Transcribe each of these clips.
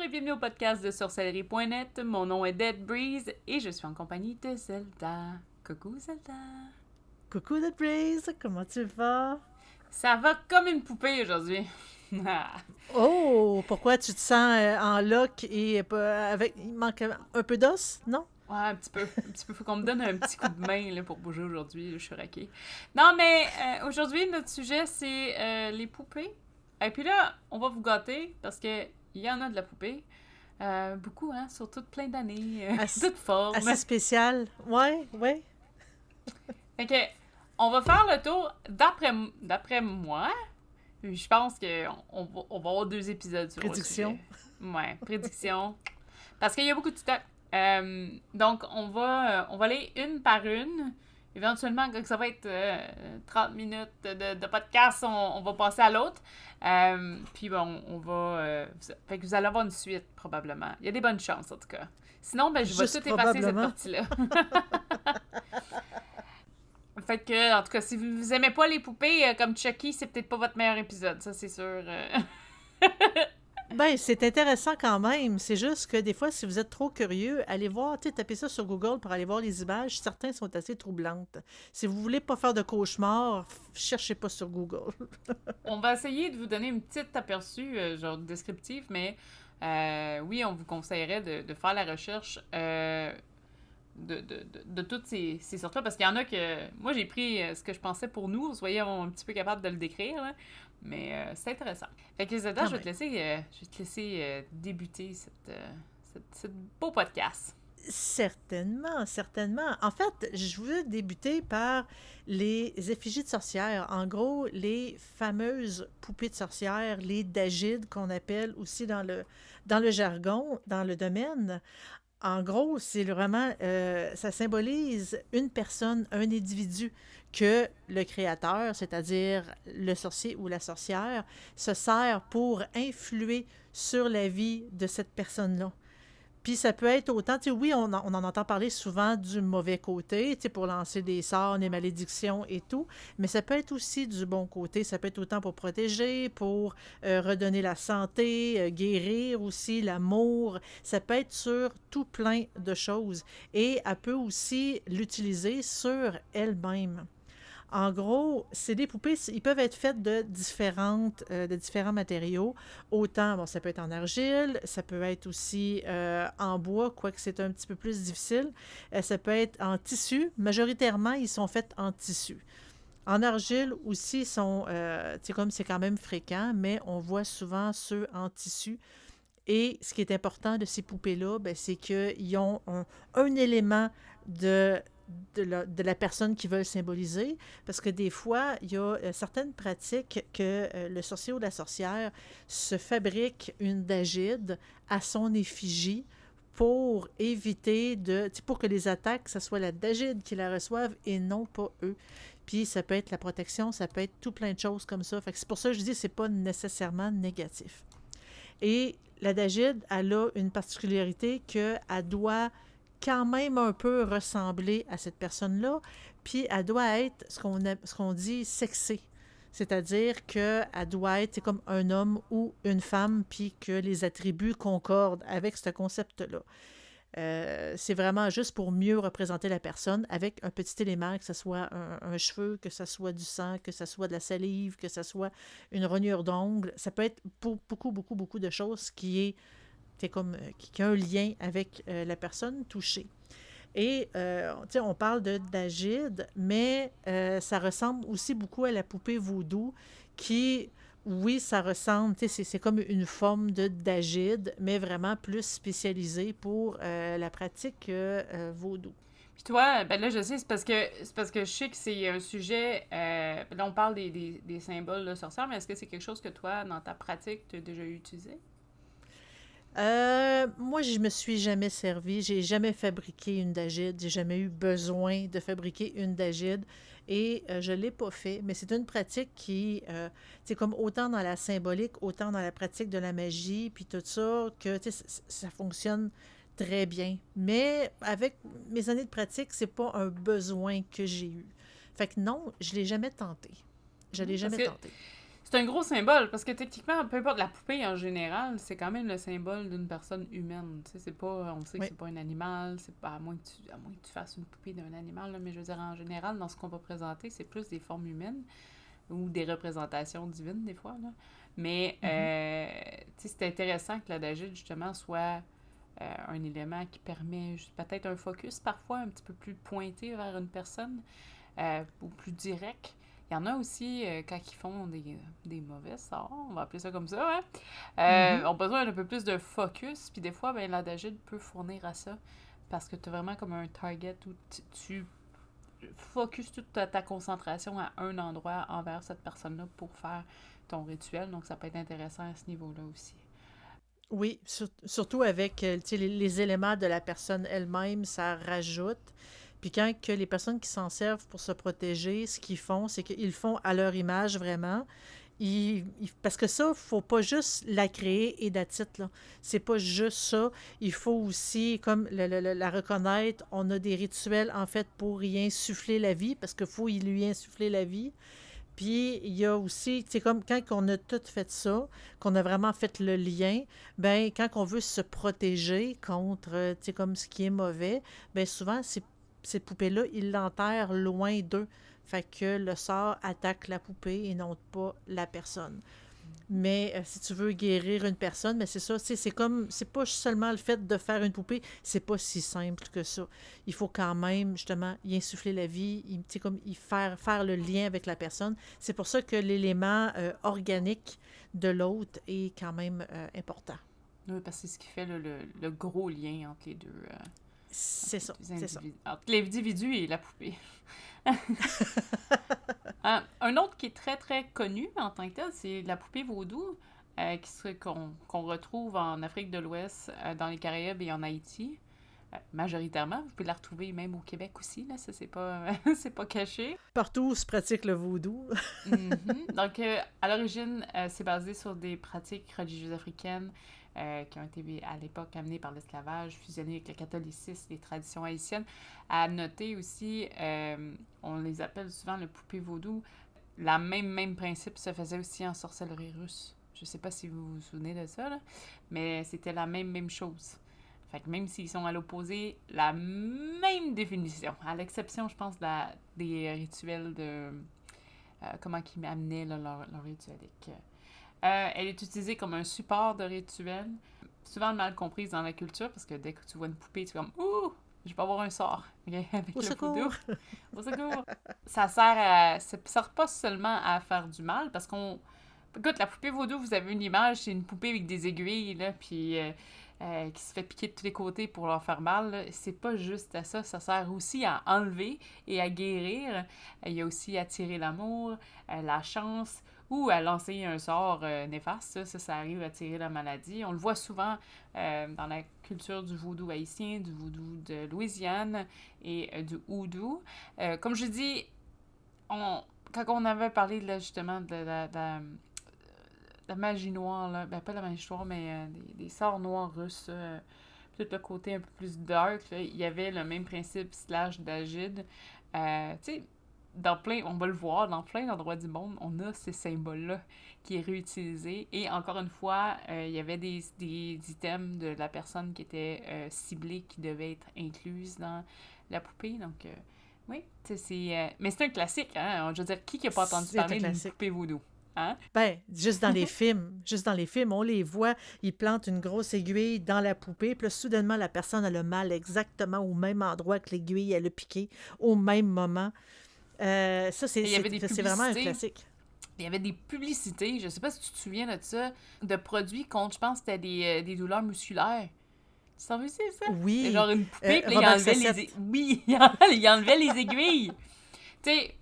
et bienvenue au podcast de sorcellerie.net. Mon nom est Dead Breeze et je suis en compagnie de Zelda. Coucou Zelda. Coucou Dead Breeze, comment tu vas? Ça va comme une poupée aujourd'hui. Oh, pourquoi tu te sens en lock et avec il manque un peu d'os, non? Ouais, un petit peu. Un petit peu. Faut qu'on me donne un petit coup de main là, pour bouger aujourd'hui. Là, je suis raquée. Non, mais aujourd'hui, notre sujet, c'est les poupées. Et puis là, on va vous gâter parce que il y en a de la poupée. Beaucoup, hein, sur toutes plein d'années, Assez, toutes formes. assez spécial. Ouais, ouais. Fait que, on va faire le tour. D'après moi, je pense qu'on va avoir 2 épisodes sur le sujet. Prédiction. Ouais, prédiction. Parce qu'il y a beaucoup de stock. Donc, on va aller une par une. Éventuellement, quand ça va être 30 minutes de podcast, on va passer à l'autre. Puis bon, on va... fait que vous allez avoir une suite, probablement. Il y a des bonnes chances, en tout cas. Sinon, ben, je vais Juste tout effacer cette probablement. partie-là. Fait que, en tout cas, si vous aimez pas les poupées comme Chucky, c'est peut-être pas votre meilleur épisode, ça c'est sûr. Ben, c'est intéressant quand même. C'est juste que des fois, si vous êtes trop curieux, allez voir, tu sais, tapez ça sur Google pour aller voir les images. Certains sont assez troublantes. Si vous voulez pas faire de cauchemar, cherchez pas sur Google. On va essayer de vous donner une petite aperçu, genre descriptif, mais oui, on vous conseillerait de faire la recherche de toutes ces sortes-là, parce qu'il y en a que... Moi, j'ai pris ce que je pensais pour nous, vous voyez, on est un petit peu capable de le décrire, là. Mais c'est intéressant. Fait que Zeta, Quand je vais te même. laisser, débuter cette beau podcast. Certainement, certainement. En fait, je veux débuter par les effigies de sorcières. En gros, les fameuses poupées de sorcières, les dagides qu'on appelle aussi dans le jargon, dans le domaine. En gros, c'est vraiment, ça symbolise une personne, un individu que le créateur, c'est-à-dire le sorcier ou la sorcière, se sert pour influer sur la vie de cette personne-là. Puis ça peut être autant, tu sais, oui, on en entend parler souvent du mauvais côté, tu sais, pour lancer des sorts, des malédictions et tout, mais ça peut être aussi du bon côté. Ça peut être autant pour protéger, pour redonner la santé, guérir aussi, l'amour. Ça peut être sur tout plein de choses. Et elle peut aussi l'utiliser sur elle-même. En gros, c'est des poupées, ils peuvent être faites de différents matériaux. Autant, bon, ça peut être en argile, ça peut être aussi en bois, quoique c'est un petit peu plus difficile. Ça peut être en tissu. Majoritairement, ils sont faits en tissu. En argile aussi, sont, tu sais, comme c'est quand même fréquent, mais on voit souvent ceux en tissu. Et ce qui est important de ces poupées-là, ben, c'est qu'ils ont un élément de, de la personne qu'ils veulent symboliser. Parce que des fois, il y a certaines pratiques que le sorcier ou la sorcière se fabrique une dagide à son effigie pour éviter de... Pour que les attaques, ce soit la dagide qui la reçoive et non pas eux. Puis ça peut être la protection, ça peut être tout plein de choses comme ça. Fait que c'est pour ça que je dis que c'est pas nécessairement négatif. Et la Dagide, elle a une particularité qu'elle doit quand même un peu ressembler à cette personne-là, puis elle doit être ce qu'on dit sexée. C'est-à-dire qu'elle doit être comme un homme ou une femme, puis que les attributs concordent avec ce concept-là. C'est vraiment juste pour mieux représenter la personne avec un petit élément, que ce soit un cheveu, que ce soit du sang, que ce soit de la salive, que ce soit une rognure d'ongle. Ça peut être beaucoup, beaucoup, beaucoup de choses qui a un lien avec la personne touchée. Et, on parle d'Agide, mais ça ressemble aussi beaucoup à la poupée vaudou qui, oui, ça ressemble, c'est comme une forme d'Agide, mais vraiment plus spécialisée pour la pratique vaudou. Puis toi, ben là, je sais, c'est parce que je sais que c'est un sujet. Là, on parle des symboles de sorcière, mais est-ce que c'est quelque chose que toi, dans ta pratique, tu as déjà utilisé? Moi, je me suis jamais servi, j'ai jamais fabriqué une dagide, j'ai jamais eu besoin de fabriquer une dagide et je l'ai pas fait. Mais c'est une pratique qui, c'est comme autant dans la symbolique, autant dans la pratique de la magie, puis tout ça, que ça fonctionne très bien. Mais avec mes années de pratique, c'est pas un besoin que j'ai eu. Fait que non, je l'ai jamais tenté. Je l'ai Parce jamais que tenté. C'est un gros symbole, parce que techniquement, peu importe la poupée en général, c'est quand même le symbole d'une personne humaine. Tu sais, c'est pas, on sait que Oui. c'est pas un animal, c'est pas, à moins que tu fasses une poupée d'un animal, là, mais je veux dire, en général, dans ce qu'on va présenter, c'est plus des formes humaines ou des représentations divines, des fois, là. Mais, Mhm. tu sais, c'est intéressant que l'adagide, justement, soit un élément qui permet peut-être un focus, parfois, un petit peu plus pointé vers une personne, ou plus direct. Il y en a aussi, quand ils font des mauvais sorts, on va appeler ça comme ça, hein? Mhm. Ont besoin d'un peu plus de focus, puis des fois, ben, l'adagide peut fournir à ça, parce que tu as vraiment comme un target où tu focuses toute ta concentration à un endroit envers cette personne-là pour faire ton rituel, donc ça peut être intéressant à ce niveau-là aussi. Oui, surtout avec tu sais, les éléments de la personne elle-même, ça rajoute. Puis quand que les personnes qui s'en servent pour se protéger, ce qu'ils font, c'est qu'ils le font à leur image vraiment. Parce que ça, faut pas juste la créer et that's it, là. C'est pas juste ça. Il faut aussi, comme la reconnaître, on a des rituels, en fait, pour y insuffler la vie, parce qu'il faut y lui insuffler la vie. Puis il y a aussi, c'est comme quand on a tout fait ça, qu'on a vraiment fait le lien, ben quand on veut se protéger contre, tu sais, comme ce qui est mauvais, ben souvent, ces poupées-là, ils l'enterrent loin d'eux. Fait que le sort attaque la poupée et non pas la personne. Mais si tu veux guérir une personne, mais c'est ça, c'est comme, c'est pas seulement le fait de faire une poupée, c'est pas si simple que ça. Il faut quand même, justement, y insuffler la vie, comme, faire le lien avec la personne. C'est pour ça que l'élément organique de l'autre est quand même important. Oui, parce que c'est ce qui fait le gros lien entre les deux, C'est ça, c'est ça. entre l'individu et la poupée. Un autre qui est très très connu en tant que tel, c'est la poupée vaudou, qu'on retrouve en Afrique de l'Ouest, dans les Caraïbes et en Haïti. Majoritairement, vous pouvez la retrouver même au Québec aussi, là, ça c'est pas, c'est pas caché. Partout où se pratique le vaudou. Mhm. Donc, à l'origine, c'est basé sur des pratiques religieuses africaines qui ont été à l'époque amenées par l'esclavage, fusionnées avec le catholicisme, les traditions haïtiennes. À noter aussi, on les appelle souvent le poupée vaudou. La même principe se faisait aussi en sorcellerie russe. Je sais pas si vous vous souvenez de ça, là, mais c'était la même chose. Fait que même s'ils sont à l'opposé, la même définition, à l'exception, je pense, des rituels de comment ils amenaient là, leur rituelique. Elle est utilisée comme un support de rituel, souvent mal comprise dans la culture, parce que dès que tu vois une poupée, tu es comme « Ouh! Je vais avoir un sort! Okay? » avec Au le voodoo. secours! Au secours! Ça sert pas seulement à faire du mal, parce qu'on... Écoute, la poupée vaudou, vous avez une image, c'est une poupée avec des aiguilles, là, puis qui se fait piquer de tous les côtés pour leur faire mal. Là. C'est pas juste à ça, ça sert aussi à enlever et à guérir. Il y a aussi à tirer l'amour, la chance, ou à lancer un sort néfaste. Ça arrive à tirer la maladie. On le voit souvent dans la culture du vaudou haïtien, du vaudou de Louisiane et du houdou. Comme je dis, quand on avait parlé là, justement la magie noire, là, ben pas la magie noire, mais des sorts noirs russes, tout le côté un peu plus dark, là, il y avait le même principe slash d'agide. Tu sais, on va le voir, dans plein d'endroits du monde, on a ces symboles-là qui est réutilisé. Et encore une fois, il y avait des items de la personne qui était ciblée qui devaient être incluses dans la poupée. Donc, oui, mais c'est un classique, hein? Je veux dire, qui n'a pas entendu C'est un parler d'une classique. poupée voodoo? Hein? Ben, juste dans les films, on les voit, ils plantent une grosse aiguille dans la poupée, puis là, soudainement, la personne a le mal exactement au même endroit que l'aiguille, elle a piqué, au même moment. Ça, Et il y avait des c'est vraiment un publicités. classique. Il y avait des publicités, je sais pas si tu te souviens de ça, de produits contre, je pense, c'était des douleurs musculaires. Tu t'en souviens, ça? C'était Oui, genre une poupée, puis là, il Robert enlevait Sassette, Oui, il enlevait les aiguilles. Tu sais,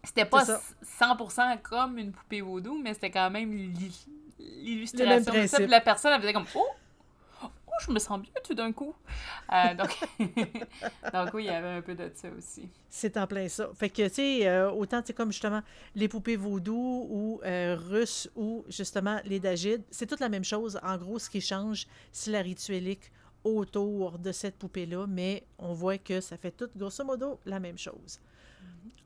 c'était c'est pas ça, 100% comme une poupée vaudou, mais c'était quand même le même l'illustration de ça. Puis principe. la personne, elle faisait comme « Oh, je me sens bien tout d'un coup. » Donc... donc oui, il y avait un peu de ça aussi. C'est en plein ça. Fait que, tu sais, autant, tu sais, comme justement les poupées vaudou ou russes ou justement les dagides, c'est toute la même chose. En gros, ce qui change, c'est la rituelique autour de cette poupée-là, mais on voit que ça fait tout, grosso modo, la même chose.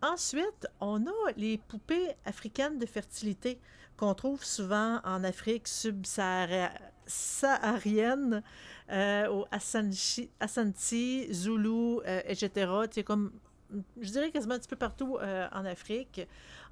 Ensuite, on a les poupées africaines de fertilité qu'on trouve souvent en Afrique subsaharienne, au Ashanti, Zoulou, etc. Tu sais, comme, je dirais quasiment un petit peu partout en Afrique.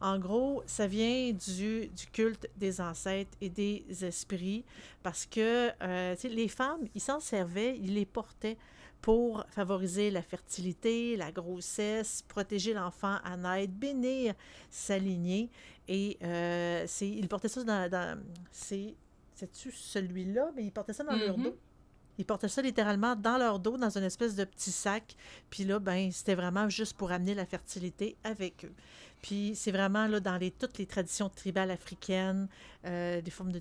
En gros, ça vient du culte des ancêtres et des esprits parce que tu sais, les femmes, ils s'en servaient, ils les portaient pour favoriser la fertilité, la grossesse, protéger l'enfant à naître, bénir sa lignée. Et ils portaient ça c'est-tu celui-là? Mais ils portaient ça dans leur dos. Ils portaient ça littéralement dans leur dos, dans une espèce de petit sac. Puis là, ben, c'était vraiment juste pour amener la fertilité avec eux. Puis c'est vraiment là dans toutes les traditions tribales africaines, des formes de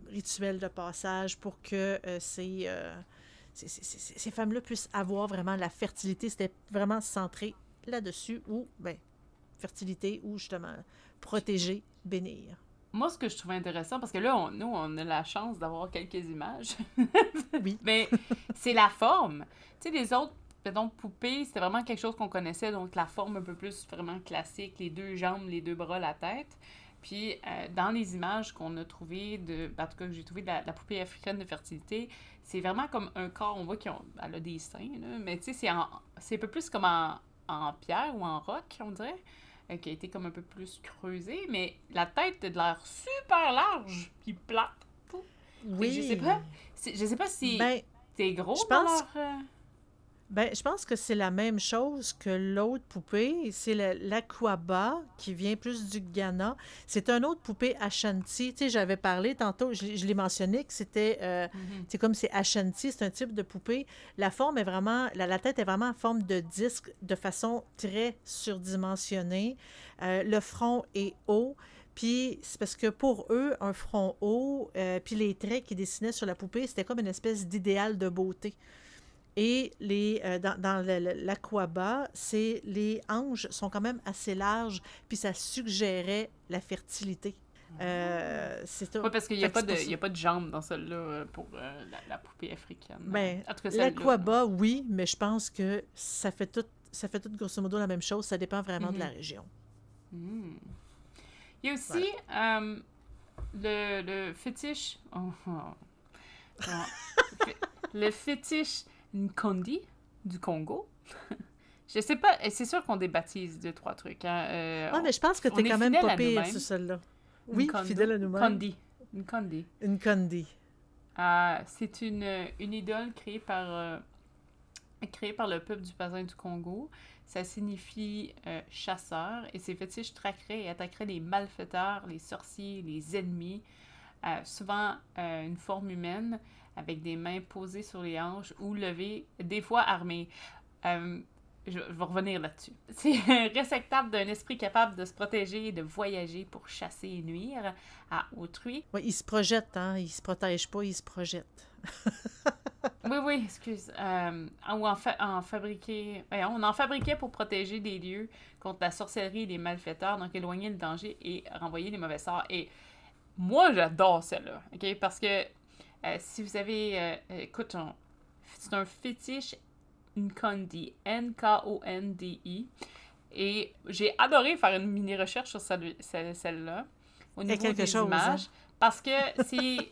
rituels de passage pour que ces femmes-là puissent avoir vraiment la fertilité. C'était vraiment centré là-dessus, ou, ben, fertilité, ou justement, protéger, bénir. Moi, ce que je trouvais intéressant, parce que là, nous, on a la chance d'avoir quelques images. Oui. Mais c'est la forme. Tu sais, les autres, mettons, poupées, c'était vraiment quelque chose qu'on connaissait, donc la forme un peu plus vraiment classique, les 2 jambes, les 2 bras, la tête. Puis, dans les images qu'on a trouvées, en tout cas, que j'ai trouvé de la poupée africaine de fertilité, c'est vraiment comme un corps, on voit qu'elle a des seins, là, mais tu sais, c'est un peu plus comme en pierre ou en roc, on dirait, qui a été comme un peu plus creusée, mais la tête a de l'air super large, puis plate. Oui. Je sais pas si Ben, c'est gros je dans pense, leur... ben, je pense que c'est la même chose que l'autre poupée. C'est l'Aquaba, qui vient plus du Ghana. C'est une autre poupée Ashanti. Tu sais, j'avais parlé tantôt, je l'ai mentionné, que c'était, c'est comme c'est Ashanti, c'est un type de poupée. La forme est vraiment, la tête est vraiment en forme de disque, de façon très surdimensionnée. Le front est haut. Puis c'est parce que pour eux, un front haut, puis les traits qu'ils dessinaient sur la poupée, c'était comme une espèce d'idéal de beauté. Et dans l'aquaba, les hanches sont quand même assez larges, puis ça suggérait la fertilité. C'est ça. Oui, parce qu'il n'y Fait a, que pas c'est pour il ça. y a pas de jambes dans celle-là pour la poupée africaine. Ben, En tout cas, celle-là. l'aquaba, oui, mais je pense que ça fait tout grosso modo la même chose. Ça dépend vraiment de la Mhm. région. Mm. Il y a aussi Voilà. le fétiche... Non. Le fétiche Nkondi du Congo. Je sais pas, et c'est sûr qu'on débaptise 2-3 trucs. Hein. Ah, mais je pense que On t'es est quand même fidèle pas à pire nous-mêmes. sur celle-là. Oui, fidèle à nous-mêmes. Nkondi. Une condi. C'est une idole créée par le peuple du Basin du Congo. Ça signifie chasseur, et ces fétiches traqueraient et attaqueraient les malfaiteurs, les sorciers, les ennemis, souvent une forme humaine, avec des mains posées sur les hanches ou levées, des fois armées. Euh, je vais revenir là-dessus. C'est un réceptacle d'un esprit capable de se protéger et de voyager pour chasser et nuire à autrui. Oui, il se projette, hein. Il se protège pas, il se projette. Oui, excuse. Ou en fabriquer... on en fabriquait pour protéger des lieux contre la sorcellerie et les malfaiteurs, donc éloigner le danger et renvoyer les mauvais sorts. Et moi, j'adore celle-là, OK? Parce que si vous avez... écoute, c'est un fétiche Nkondi, Nkondi. Et j'ai adoré faire une mini-recherche sur celle-là, au Il y a niveau quelque des chose, hein. images. Parce que c'est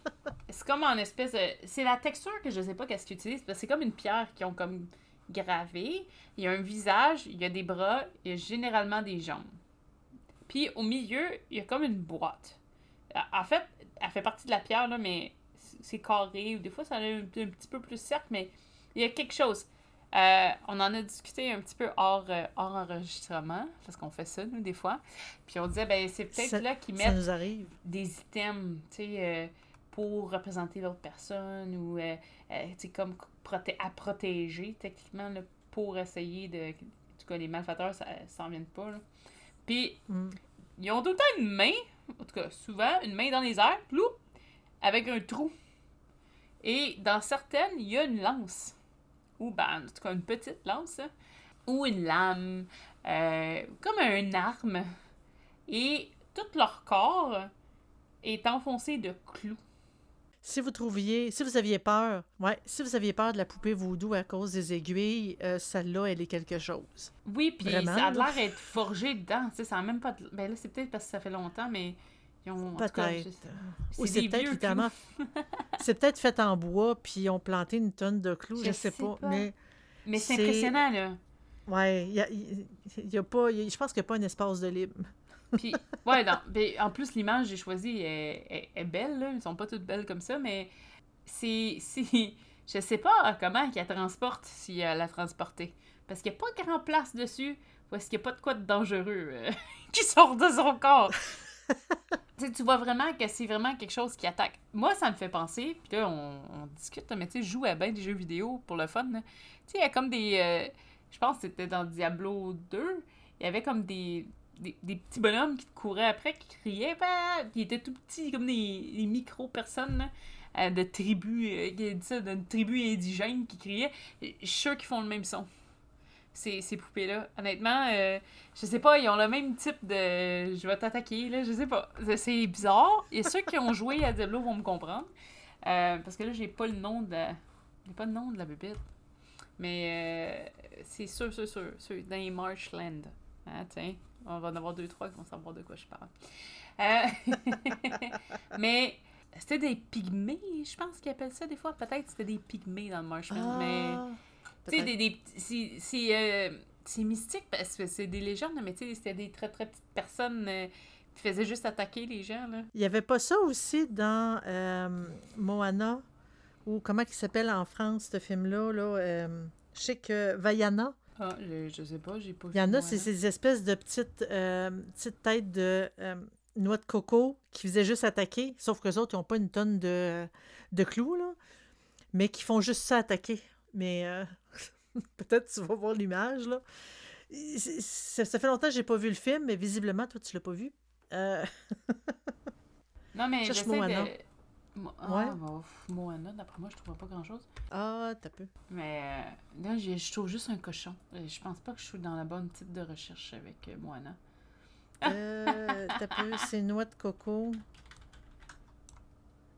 comme en espèce de... C'est la texture que je sais pas qu'est-ce qu'ils utilisent. Parce que c'est comme une pierre qu'ils ont comme gravée. Il y a un visage, il y a des bras, il y a généralement des jambes. Puis au milieu, il y a comme une boîte. En fait, elle fait partie de la pierre, là, mais c'est carré. Ou des fois, ça a un petit peu plus cercle, mais il y a quelque chose. On en a discuté un petit peu hors enregistrement, parce qu'on fait ça, nous, des fois. Puis on disait, ben c'est peut-être là qu'ils Ça mettent nous arrive. des items, tu sais, pour représenter l'autre personne, ou, tu sais, comme à protéger, techniquement, là, pour essayer de... En tout cas, les malfaiteurs, ça s'en viennent pas, là. Puis, Mm. ils ont tout le temps une main, en tout cas, souvent, une main dans les airs, plou, avec un trou. Et dans certaines, il y a une lance. Ou, ben, en tout cas, une petite lance, hein, ou une lame, comme un arme. Et tout leur corps est enfoncé de clous. Si vous aviez peur, ouais, si vous aviez peur de la poupée vaudou à cause des aiguilles, celle-là, elle est quelque chose. Oui, puis ça Vraiment, a là? l'air d'être forgé dedans, tu sais, ça a même pas... Ben là, c'est peut-être parce que ça fait longtemps, mais ils ont... En tout cas, Peut-être. Ou c'est c'est des peut-être vieux clous. littéralement... C'est peut-être fait en bois, puis ils ont planté une tonne de clous, Je je sais sais pas, pas. mais Mais c'est c'est... impressionnant, là. Ouais, il y a pas... je pense qu'il n'y a pas un espace de libre. Puis, ouais, ben, en plus, l'image que j'ai choisie est belle, là. Ils sont pas toutes belles comme ça, mais c'est... Je sais pas comment qu'elle transporte si elle la transportée. Parce qu'il n'y a pas grand place dessus. Ou est-ce qu'il n'y a pas de quoi de dangereux qui sort de son corps? Tu sais, tu vois vraiment que c'est vraiment quelque chose qui attaque. Moi, ça me fait penser, puis là, on discute, mais tu sais, je joue à bien des jeux vidéo pour le fun, là. Tu sais, il y a comme des... je pense que c'était dans Diablo 2, il y avait comme des petits bonhommes qui te couraient après, qui criaient, bah! Qui étaient tout petits, comme des micro-personnes, là, de tribus, qui dit ça, d'une tribu indigène qui criaient. Je suis sûre qu'ils font le même son, ces poupées-là. Honnêtement, je sais pas, ils ont le même type de je vais t'attaquer, là, je sais pas. C'est bizarre. Et ceux qui ont joué à Diablo vont me comprendre. Parce que là, j'ai pas le nom de la... J'ai pas le nom de la bébête. Mais c'est sûr, dans les Marshland. Ah, tiens, on va en avoir 2-3 qui vont savoir de quoi je parle. Mais c'était des pygmées, je pense qu'ils appellent ça des fois. Peut-être c'était des pygmées dans le Marshland, mais... Ah, Tu sais, peut-être. c'est mystique parce que c'est des légendes, mais tu sais, c'était des très très petites personnes qui faisaient juste attaquer les gens, là. Il y avait pas ça aussi dans Moana, ou comment il s'appelle en France, ce film-là, là, je sais que Vaiana, Ah, je sais pas, j'ai pas il y vu en a, c'est Moana. ces espèces de petites têtes de noix de coco qui faisaient juste attaquer, sauf que les autres, ils n'ont pas une tonne de clous, là, mais qui font juste ça attaquer. Mais peut-être tu vas voir l'image, là. Ça fait longtemps que j'ai pas vu le film, mais visiblement, toi, tu l'as pas vu. Euh, Non, mais cherche j'essaie Moana. de... Ouais. Ah, bah, Moana, d'après moi, je trouve pas grand-chose. Ah, t'as peu. Mais là, je trouve juste un cochon. Je pense pas que je suis dans la bonne type de recherche avec Moana. T'as peu, c'est noix de coco.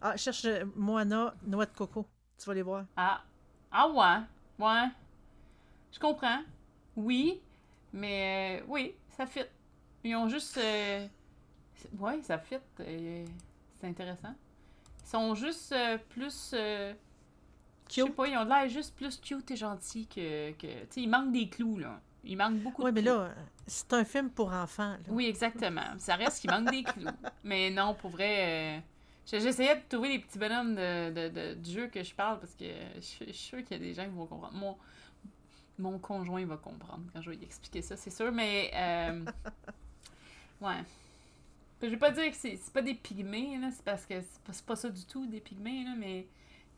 Ah, cherche Moana, noix de coco. Tu vas les voir. Ah, ah ouais, ouais, je comprends. Oui, mais oui, ça fit. Ils ont juste... ouais, ça fit. C'est intéressant. Ils sont juste plus... je sais Cute. pas, ils ont l'air juste plus cute et gentils que... Tu sais, il manque des clous, là. Il manque beaucoup de Ouais, mais clous. là, c'est un film pour enfants, là. Oui, exactement. Ça reste qu'il manque des clous. Mais non, pour vrai... j'essayais de trouver des petits bonhommes du jeu que je parle parce que je suis sûre qu'il y a des gens qui vont comprendre. Mon conjoint va comprendre quand je vais lui expliquer ça, c'est sûr, mais... ouais. Je vais pas dire que c'est pas des pygmées, là, c'est parce que c'est pas ça du tout, des pygmées, là, mais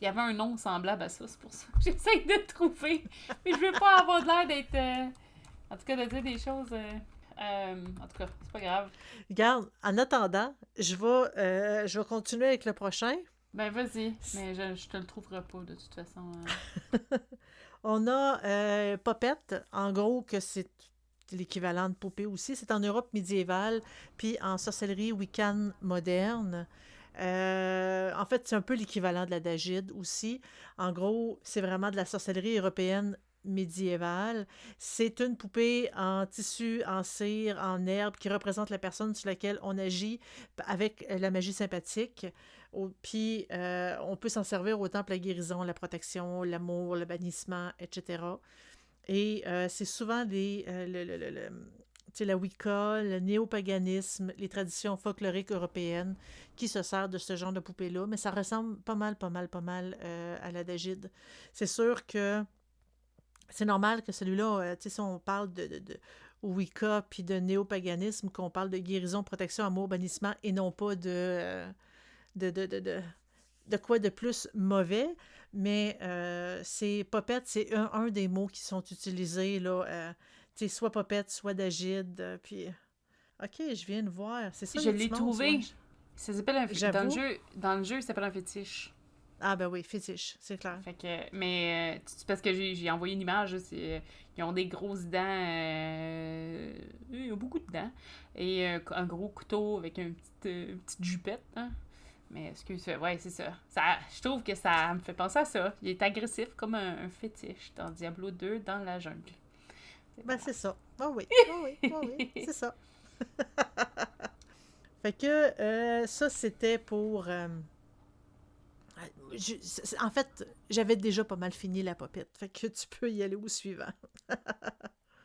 il y avait un nom semblable à ça, c'est pour ça que j'essaye de trouver. Mais je veux pas avoir l'air d'être... en tout cas, de dire des choses... en tout cas, c'est pas grave. Regarde, en attendant, je vais continuer avec le prochain. Ben, vas-y, mais je te le trouverai pas, de toute façon. On a Popette, en gros, que c'est l'équivalent de poupée aussi. C'est en Europe médiévale, puis en sorcellerie wiccan moderne. En fait, c'est un peu l'équivalent de la Dagide aussi. En gros, c'est vraiment de la sorcellerie européenne médiévale. C'est une poupée en tissu, en cire, en herbe, qui représente la personne sur laquelle on agit avec la magie sympathique. Puis, on peut s'en servir autant pour la guérison, la protection, l'amour, le bannissement, etc. Et c'est souvent tu sais, la Wicca, le néopaganisme, les traditions folkloriques européennes qui se servent de ce genre de poupée-là, mais ça ressemble pas mal à la Dagide. C'est sûr que c'est normal que celui-là, tu sais, si on parle de Wicca puis de néopaganisme, qu'on parle de guérison, protection, amour, bannissement et non pas de, de, de, de, de quoi de plus mauvais, mais c'est popette, c'est un des mots qui sont utilisés, là, tu sais, soit popette, soit d'agide, puis... OK, je viens de voir, c'est ça Je les l'ai petits monstres, ouais. trouvé. Ça s'appelle un J'avoue. dans le jeu, il s'appelle un fétiche. Ah ben oui, fétiche, c'est clair. Fait que, mais parce que j'ai envoyé une image, là, ils ont des grosses dents, ils ont beaucoup de dents, et un gros couteau avec une petite jupette, hein. Mais excuse, ouais, c'est ça. Je trouve que ça me fait penser à ça. Il est agressif comme un fétiche dans Diablo 2 dans la jungle. Ben, c'est ça. Ah oui, ah oui, ah oui, c'est ça. Fait que ça, c'était pour... en fait, j'avais déjà pas mal fini la popette. Fait que tu peux y aller au suivant.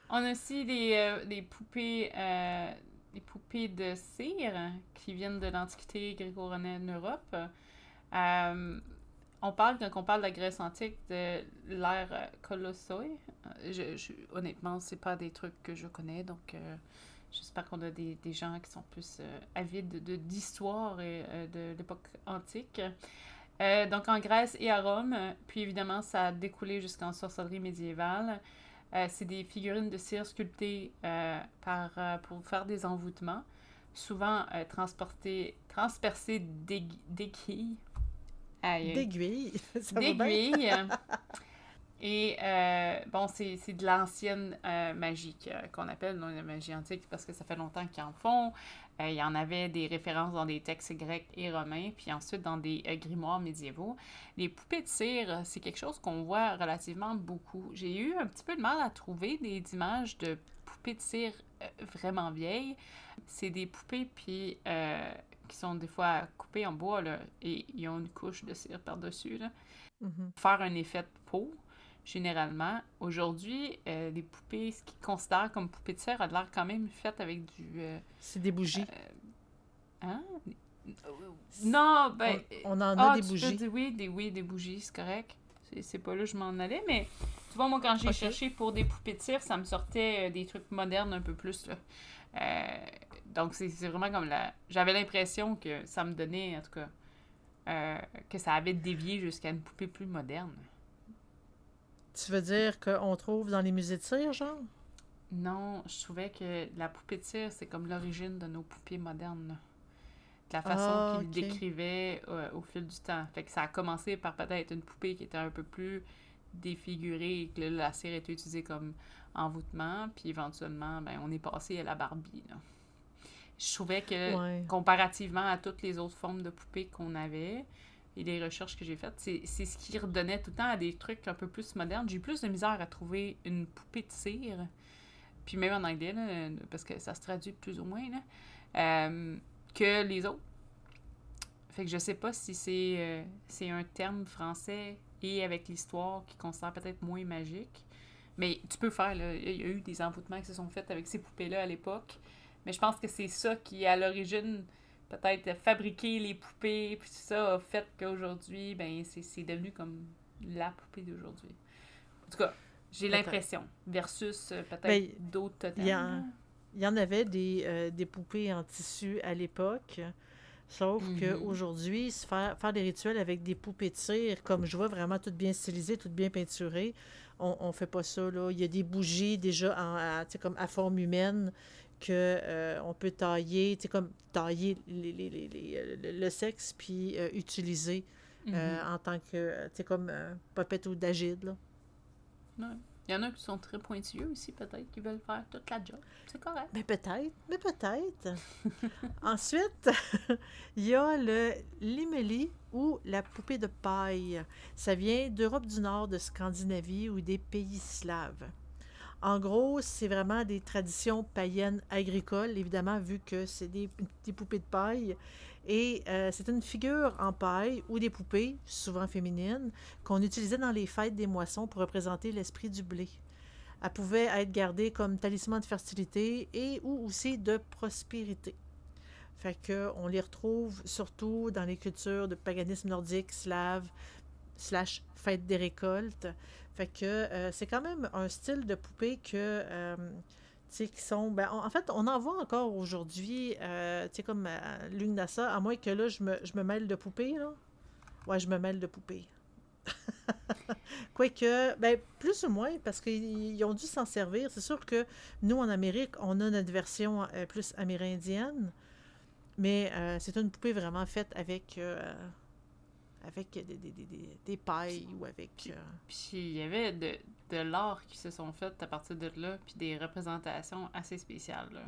On a aussi des poupées de cire qui viennent de l'Antiquité gréco-romaine en Europe. Quand on parle de la Grèce antique, de l'ère Colossoi. Honnêtement, c'est pas des trucs que je connais, donc j'espère qu'on a des gens qui sont plus avides d'histoire et de l'époque antique. Donc en Grèce et à Rome, puis évidemment, ça a découlé jusqu'en sorcellerie médiévale. C'est des figurines de cire sculptées pour faire des envoûtements, souvent transpercées d'aiguilles. D'aiguilles, ça va bien. D'aiguilles. Et bon, c'est de l'ancienne magie qu'on appelle la magie antique parce que ça fait longtemps qu'ils en font. Il y en avait des références dans des textes grecs et romains, puis ensuite dans des grimoires médiévaux. Les poupées de cire, c'est quelque chose qu'on voit relativement beaucoup. J'ai eu un petit peu de mal à trouver des images de poupées de cire vraiment vieilles. C'est des poupées puis qui sont des fois coupées en bois, là, et ils ont une couche de cire par-dessus, là, pour faire un effet de peau. Généralement, aujourd'hui, les poupées, ce qu'ils considèrent comme poupées de cire, a l'air quand même faites avec du... c'est des bougies. Hein? Non, ben... On en a des bougies. Des bougies, c'est correct. C'est pas là que je m'en allais, mais tu vois, moi, quand j'ai cherché pour des poupées de cire, ça me sortait des trucs modernes un peu plus, là. Donc, c'est vraiment comme j'avais l'impression que ça me donnait, en tout cas, que ça avait dévié jusqu'à une poupée plus moderne. Tu veux dire qu'on trouve dans les musées de cire, genre? Non, je trouvais que la poupée de cire, c'est comme l'origine de nos poupées modernes, là. De la façon qu'ils décrivaient au fil du temps. Fait que ça a commencé par peut-être une poupée qui était un peu plus défigurée et que la cire était utilisée comme envoûtement, puis éventuellement, ben, on est passé à la Barbie, là. Je trouvais que, comparativement à toutes les autres formes de poupées qu'on avait, et les recherches que j'ai faites, c'est ce qui redonnait tout le temps à des trucs un peu plus modernes. J'ai eu plus de misère à trouver une poupée de cire, puis même en anglais, là, parce que ça se traduit plus ou moins, là, que les autres. Fait que je sais pas si c'est un terme français et avec l'histoire qui considère peut-être moins magique. Mais tu peux faire, là, il y a eu des envoûtements qui se sont faits avec ces poupées-là à l'époque. Mais je pense que c'est ça qui, à l'origine, peut-être fabriquer les poupées, puis tout ça a fait qu'aujourd'hui, ben, c'est devenu comme la poupée d'aujourd'hui. En tout cas, j'ai l'impression. Versus peut-être d'autres totems. Il y en avait des poupées en tissu à l'époque. Sauf qu'aujourd'hui, faire des rituels avec des poupées de cire, comme je vois vraiment toutes bien stylisées, toutes bien peinturées, on fait pas ça, là. Il y a des bougies déjà comme à forme humaine que on peut tailler, comme tailler le sexe puis utiliser en tant que, comme popette ou d'agide, là. Ouais. Il y en a qui sont très pointilleux aussi, peut-être, qui veulent faire toute la job. C'est correct. Mais peut-être. Ensuite, il y a l'Imélie ou la poupée de paille. Ça vient d'Europe du Nord, de Scandinavie ou des pays slaves. En gros, c'est vraiment des traditions païennes agricoles, évidemment, vu que c'est des poupées de paille. Et c'est une figure en paille ou des poupées, souvent féminines, qu'on utilisait dans les fêtes des moissons pour représenter l'esprit du blé. Elle pouvait être gardée comme talisman de fertilité et ou aussi de prospérité. Fait que on les retrouve surtout dans les cultures de paganisme nordique, slave, / fête des récoltes. Fait que c'est quand même un style de poupée que... qui sont... en fait, on en voit encore aujourd'hui, comme Lugnasa, à moins que là, je me mêle de poupées, là. Ouais, je me mêle de poupées. Quoique, plus ou moins, parce qu'ils ont dû s'en servir. C'est sûr que nous, en Amérique, on a notre version plus amérindienne, mais c'est une poupée vraiment faite avec des pailles ou avec... Puis il y avait de l'art qui se sont faites à partir de là, puis des représentations assez spéciales, là.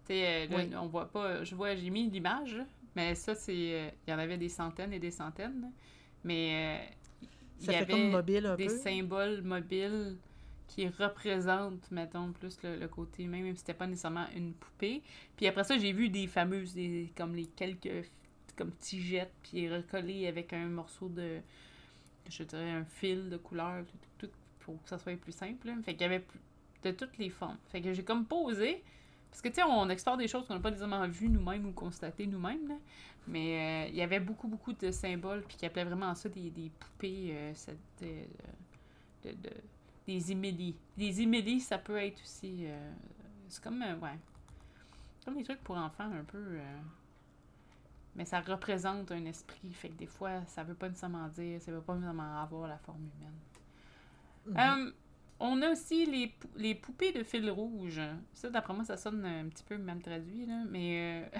Tu sais, on voit pas... j'ai mis l'image Mais ça, c'est... il y en avait des centaines et des centaines, là. Mais il Ça y fait comme avait mobile un des peu. symboles mobiles qui représentent, mettons, plus le côté humain, même si c'était pas nécessairement une poupée. Puis après ça, j'ai vu des fameuses, comme les quelques comme tigettes, puis recollées avec un morceau de, je dirais, un fil de couleur, tout, pour que ça soit plus simple, là. Fait qu'il y avait de toutes les formes. Fait que j'ai comme posé, parce que, tu sais, on explore des choses qu'on n'a pas nécessairement vues nous-mêmes ou constatées nous-mêmes, là. Mais il y avait beaucoup, beaucoup de symboles, puis qui appelaient vraiment ça des poupées, de, de- des émélies. Des émélies, ça peut être aussi... c'est comme, ouais, comme des trucs pour enfants, un peu... mais ça représente un esprit, fait que des fois, ça veut pas nécessairement dire, ça veut pas nécessairement avoir la forme humaine. Mhm. On a aussi les poupées de fil rouge. Ça, d'après moi, ça sonne un petit peu mal traduit, là, mais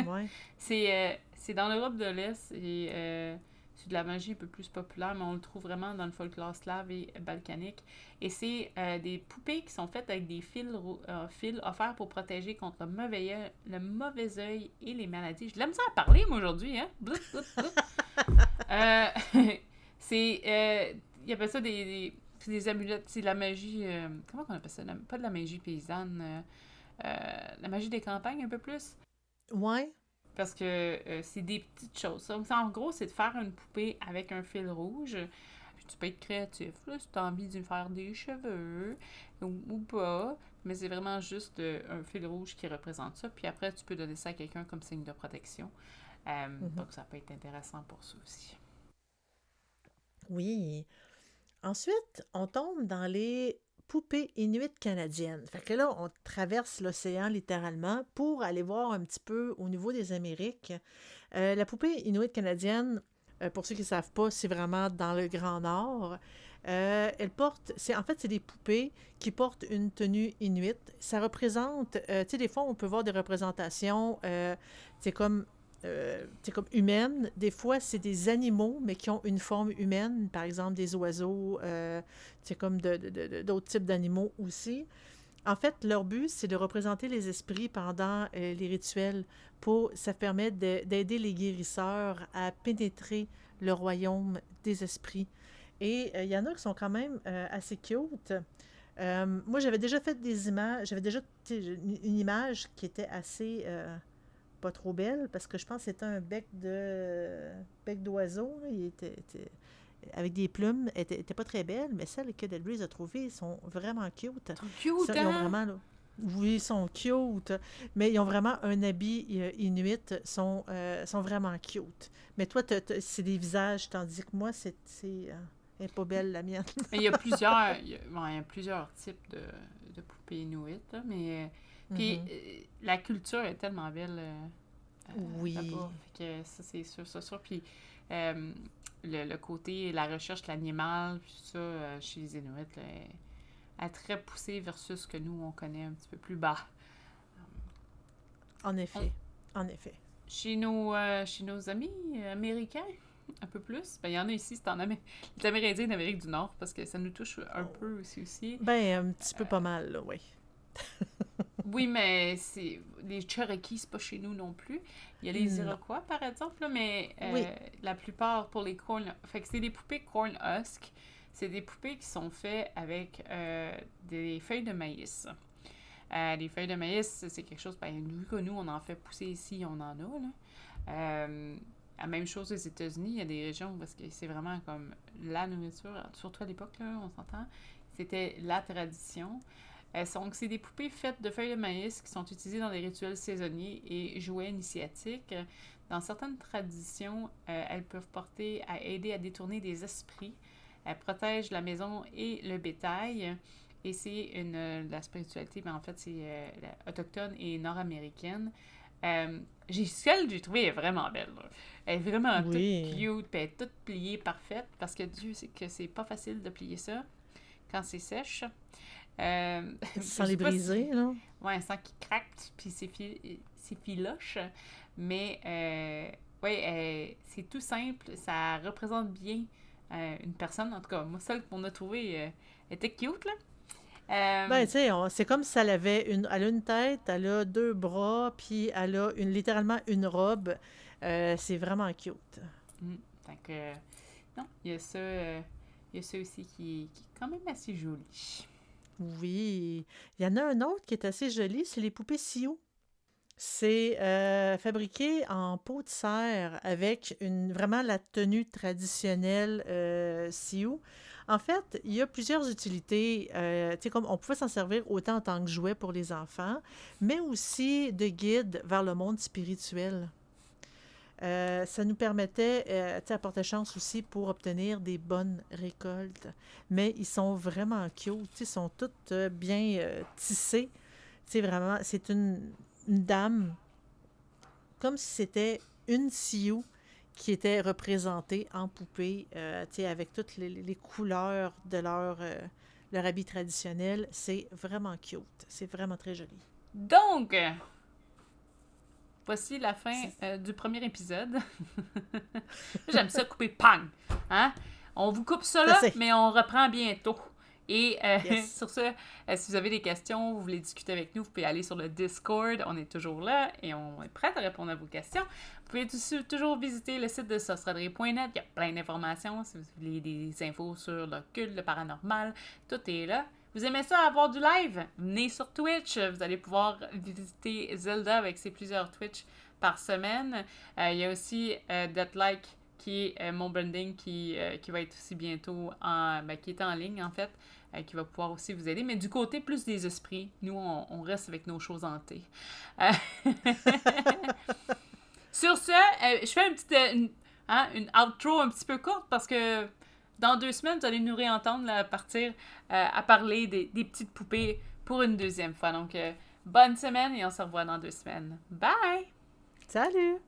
Ouais. c'est dans l'Europe de l'Est et c'est de la magie un peu plus populaire, mais on le trouve vraiment dans le folklore slave et balkanique. Et c'est des poupées qui sont faites avec des fils offerts pour protéger contre le mauvais œil et les maladies. J'ai de la misère à parler, moi, aujourd'hui, hein? Bloup, bloup, bloup. Euh, c'est... il appelle ça c'est des amulettes, c'est de la magie... comment on appelle ça? Pas de la magie paysanne. La magie des campagnes, un peu plus. Ouais. Parce que c'est des petites choses. Donc, en gros, c'est de faire une poupée avec un fil rouge. Puis tu peux être créatif, là, si tu as envie de faire des cheveux ou pas. Mais c'est vraiment juste un fil rouge qui représente ça. Puis après, tu peux donner ça à quelqu'un comme signe de protection. Mhm. Donc, ça peut être intéressant pour ça aussi. Oui. Ensuite, on tombe dans les poupées inuites canadiennes. Fait que là, on traverse l'océan littéralement pour aller voir un petit peu au niveau des Amériques. La poupée inuite canadienne, pour ceux qui ne savent pas, c'est vraiment dans le Grand Nord. Elle porte, en fait, c'est des poupées qui portent une tenue inuite. Ça représente, tu sais, des fois, on peut voir des représentations, c'est comme, comme humaines. Des fois, c'est des animaux, mais qui ont une forme humaine. Par exemple, des oiseaux, c'est comme d'autres types d'animaux aussi. En fait, leur but, c'est de représenter les esprits pendant les rituels. Ça permet d'aider les guérisseurs à pénétrer le royaume des esprits. Et il y en a qui sont quand même assez cute. Moi, j'avais déjà fait des images, j'avais déjà une image qui était assez pas trop belle, parce que je pense que c'était un bec d'oiseau. Il était avec des plumes, elle était pas très belle, mais celles que Delbrise a trouvées sont vraiment cute. Trop cute, Ils ont hein? vraiment, là, oui, ils sont cute, mais ils ont vraiment un habit inuit, sont vraiment cute. Mais toi, c'est des visages, tandis que moi, elle est pas belle, la mienne. Mais il y a plusieurs, bon, il y a plusieurs types de poupées inuites, là, mais... puis Mhm. la culture est tellement belle Oui. là-bas. Fait que ça, c'est sûr, c'est sûr. Puis euh, le côté, la recherche de l'animal, puis tout ça, chez les Inuits, là, est très poussé versus ce que nous, on connaît un petit peu plus bas. En On- effet. En effet. chez nos amis américains, un peu plus, ben, il y en a ici, c'est les Amérindiens d'Amérique du Nord, parce que ça nous touche un peu aussi. Ben, un petit peu pas mal, là, oui. Oui, mais c'est les Cherokees, c'est pas chez nous non plus. Il y a les Non. Iroquois, par exemple, là, mais Oui. la plupart pour les corn... Fait que c'est des poupées corn husk. C'est des poupées qui sont faites avec des feuilles de maïs. Les feuilles de maïs, c'est quelque chose, ben, vu que nous, on en fait pousser ici, on en a, là. La même chose aux États-Unis, il y a des régions parce que c'est vraiment comme la nourriture, surtout à l'époque, là, on s'entend. C'était la tradition. Donc, c'est des poupées faites de feuilles de maïs qui sont utilisées dans des rituels saisonniers et jouets initiatiques. Dans certaines traditions, elles peuvent porter à aider à détourner des esprits. Elles protègent la maison et le bétail. Et c'est la spiritualité, mais en fait, c'est autochtone et nord-américaine. Celle que j'ai trouvée est vraiment belle, là. Elle est vraiment toute Oui. cute, puis elle est toute pliée, parfaite, parce que Dieu sait que c'est pas facile de plier ça quand c'est sèche. Je Sans les sais pas briser, si. là. Ouais, sans qu'il craque, puis c'est filoche. Mais, ouais, c'est tout simple. Ça représente bien une personne. En tout cas, moi, celle qu'on a trouvée était cute, là. Ben, tu sais, c'est comme si elle avait elle a une tête, elle a deux bras, puis elle a littéralement une robe. C'est vraiment cute. Fait que, non, il y a ça aussi qui est quand même assez joli. Oui. Il y en a un autre qui est assez joli, c'est les poupées Sioux. C'est fabriqué en peau de cerf avec vraiment la tenue traditionnelle Sioux. En fait, il y a plusieurs utilités. Tu sais, comme on pouvait s'en servir autant en tant que jouet pour les enfants, mais aussi de guide vers le monde spirituel. Ça nous permettait, tu sais, à porter chance aussi pour obtenir des bonnes récoltes. Mais ils sont vraiment cute, tu sais, ils sont toutes bien tissés. Tu sais, vraiment, c'est une dame, comme si c'était une Sioux qui était représentée en poupée, tu sais, avec toutes les couleurs de leur habit traditionnel. C'est vraiment cute. C'est vraiment très joli. Donc, voici la fin C'est- du premier épisode. J'aime ça couper pang. Hein? On vous coupe ça C'est là, assez. mais on reprend bientôt. Et Yes. sur ce, si vous avez des questions, vous voulez discuter avec nous, vous pouvez aller sur le Discord. On est toujours là et on est prêt à répondre à vos questions. Vous pouvez toujours visiter le site de saucerainerie.net. Il y a plein d'informations. Si vous voulez des infos sur l'occulte, le paranormal, tout est là. Vous aimez ça, avoir du live? Venez sur Twitch. Vous allez pouvoir visiter Zelda avec ses plusieurs Twitch par semaine. Il y a aussi Deathlike qui est mon branding qui va être aussi bientôt qui est en ligne en fait, qui va pouvoir aussi vous aider, mais du côté plus des esprits, nous on reste avec nos choses hantées. Euh, Sur ce, je fais une outro un petit peu courte parce que dans 2 semaines, vous allez nous réentendre là, partir à parler des petites poupées pour une deuxième fois. Donc, bonne semaine et on se revoit dans 2 semaines. Bye! Salut!